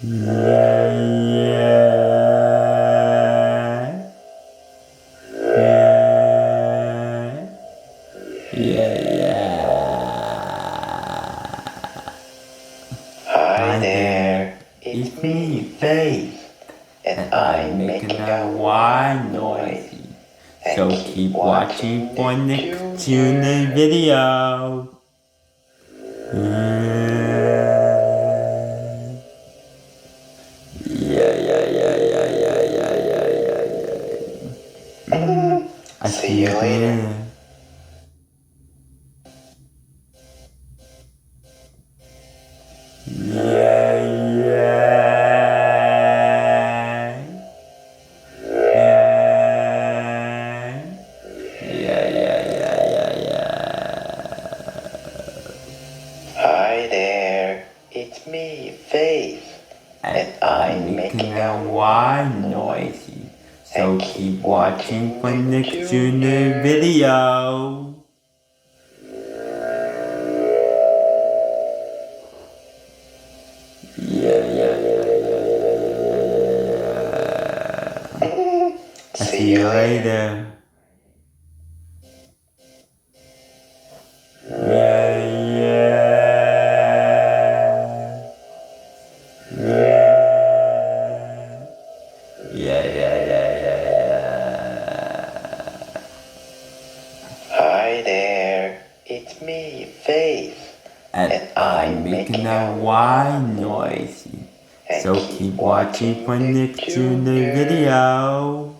Yeah, yeah, yeah. Hi there, it's me, Faith, and I'm making a white noise. So keep watching for Nickjr video. I See you later. Hi there, it's me, Faith, and I'm making a white noise. So keep watching for Nickjr video. See you later. Hi there, it's me, Faith, And I'm making a white noise. So keep watching for Nickjr video.